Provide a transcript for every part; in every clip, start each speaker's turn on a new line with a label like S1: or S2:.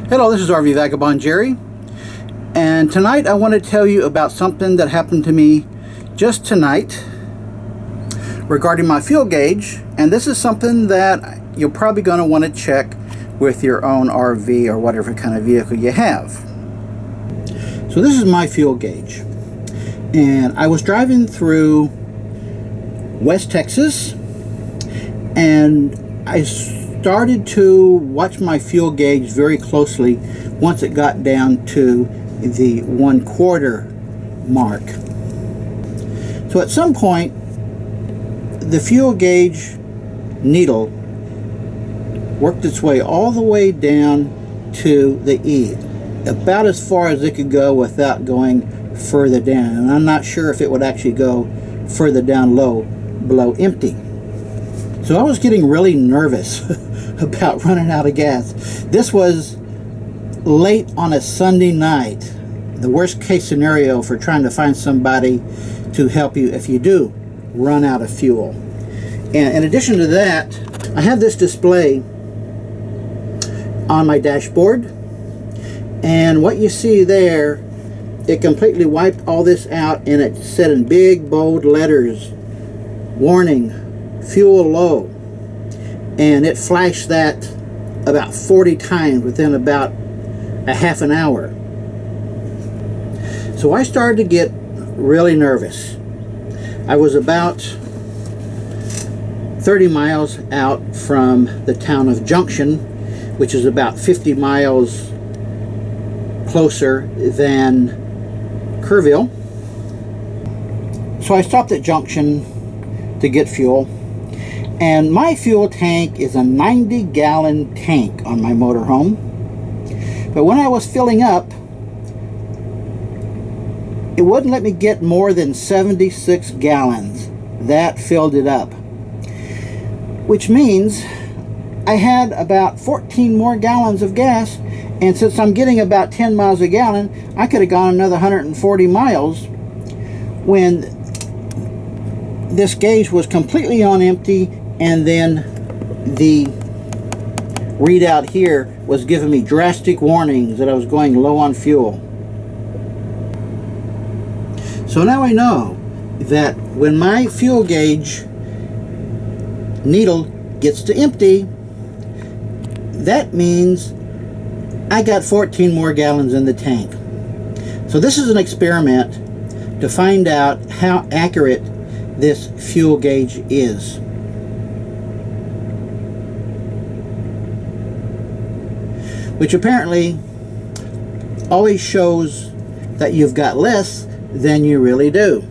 S1: Hello, this is RV Vagabond Jerry, and tonight I want to tell you about something that happened to me just tonight regarding my fuel gauge. And this is something that you're probably going to want to check with your own RV or whatever kind of vehicle you have. So this is my fuel gauge, and I was driving through West Texas, and I started to watch my fuel gauge very closely once it got down to the 1/4 mark. So at some point the fuel gauge needle worked its way all the way down to the E, about as far as it could go without going further down, and I'm not sure if it would actually go further down low below empty. So I was getting really nervous about running out of gas. This was late on a Sunday night, the worst case scenario for trying to find somebody to help you if you do run out of fuel. And in addition to that, I have this display on my dashboard, and what you see there, it completely wiped all this out, and it said in big bold letters, warning, fuel low. And it flashed that about 40 times within about a half an hour. So I started to get really nervous. I was about 30 miles out from the town of Junction, which is about 50 miles closer than Kerrville. So I stopped at Junction to get fuel. And my fuel tank is a 90-gallon tank on my motorhome. But when I was filling up, it wouldn't let me get more than 76 gallons. That filled it up. Which means I had about 14 more gallons of gas. And since I'm getting about 10 miles a gallon, I could have gone another 140 miles when this gauge was completely on empty. And then the readout here was giving me drastic warnings that I was going low on fuel. So now I know that when my fuel gauge needle gets to empty, that means I got 14 more gallons in the tank. So this is an experiment to find out how accurate this fuel gauge is. Which apparently always shows that you've got less than you really do.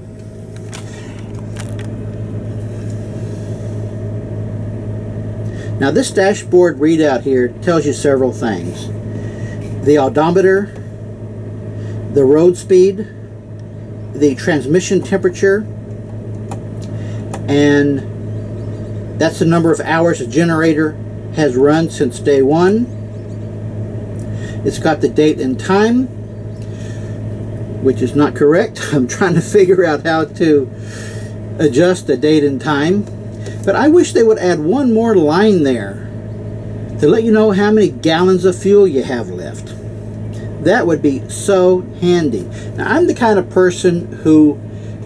S1: Now this dashboard readout here tells you several things. The odometer, the road speed, the transmission temperature, and that's the number of hours the generator has run since day one. It's got the date and time, which is not correct. I'm trying to figure out how to adjust the date and time. But I wish they would add one more line there to let you know how many gallons of fuel you have left. That would be so handy. Now, I'm the kind of person who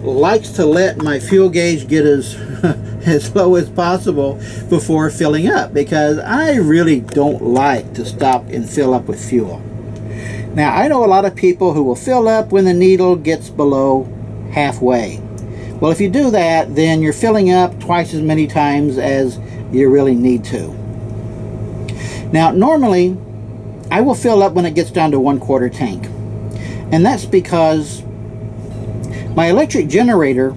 S1: likes to let my fuel gauge get as as low as possible before filling up, because I really don't like to stop and fill up with fuel. Now, I know a lot of people who will fill up when the needle gets below halfway. Well, if you do that, then you're filling up twice as many times as you really need to. Now, normally I will fill up when it gets down to 1/4 tank, and that's because my electric generator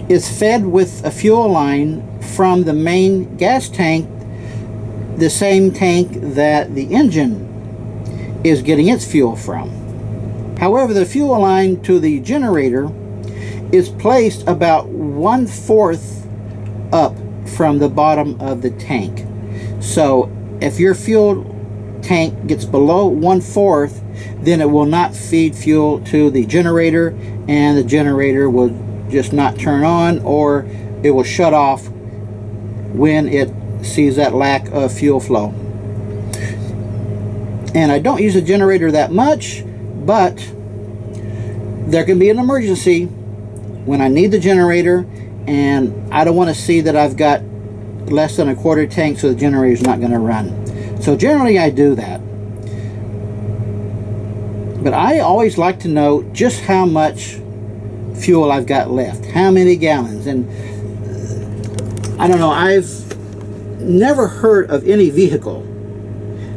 S1: is fed with a fuel line from the main gas tank, the same tank that the engine is getting its fuel from. However, the fuel line to the generator is placed about 1/4 up from the bottom of the tank. So if your fuel tank gets below 1/4, then it will not feed fuel to the generator, and the generator will just not turn on, or it will shut off when it sees that lack of fuel flow. And I don't use a generator that much, but there can be an emergency when I need the generator and I don't want to see that I've got less than a quarter tank, so the generator is not going to run. So generally I do that. But I always like to know just how much fuel I've got left, how many gallons. And I don't know, I've never heard of any vehicle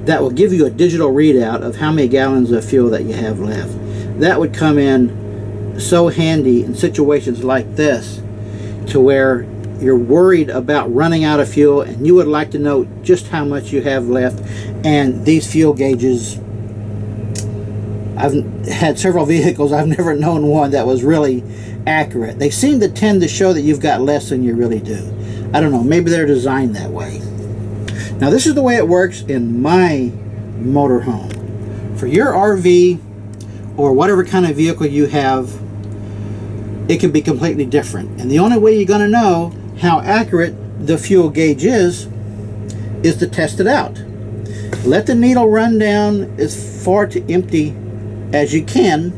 S1: that will give you a digital readout of how many gallons of fuel that you have left. That would come in so handy in situations like this, to where you're worried about running out of fuel and you would like to know just how much you have left. And these fuel gauges, I've had several vehicles, I've never known one that was really accurate. They seem to tend to show that you've got less than you really do. I don't know, maybe they're designed that way. Now this is the way it works in my motorhome. For your RV or whatever kind of vehicle you have, it can be completely different. And the only way you're going to know how accurate the fuel gauge is to test it out. Let the needle run down as far to empty as you can,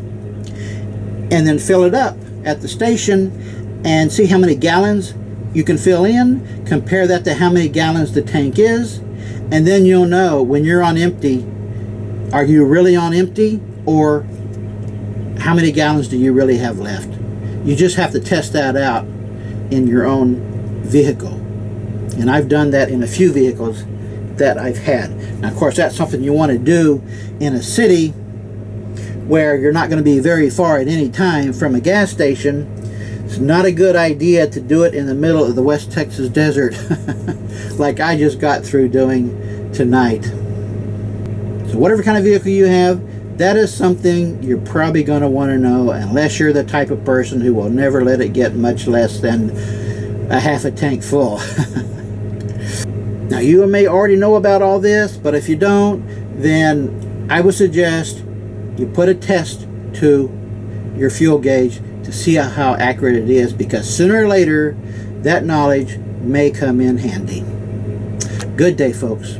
S1: and then fill it up at the station and see how many gallons you can fill in. Compare that to how many gallons the tank is, and then you'll know when you're on empty, are you really on empty, or how many gallons do you really have left. You just have to test that out in your own vehicle. And I've done that in a few vehicles that I've had. Now, of course, that's something you want to do in a city where you're not going to be very far at any time from a gas station. It's not a good idea to do it in the middle of the West Texas desert like I just got through doing tonight. So whatever kind of vehicle you have, that is something you're probably going to want to know, unless you're the type of person who will never let it get much less than a half a tank full. Now, you may already know about all this, but if you don't, then I would suggest you put a test to your fuel gauge to see how accurate it is, because sooner or later that knowledge may come in handy. Good day, folks.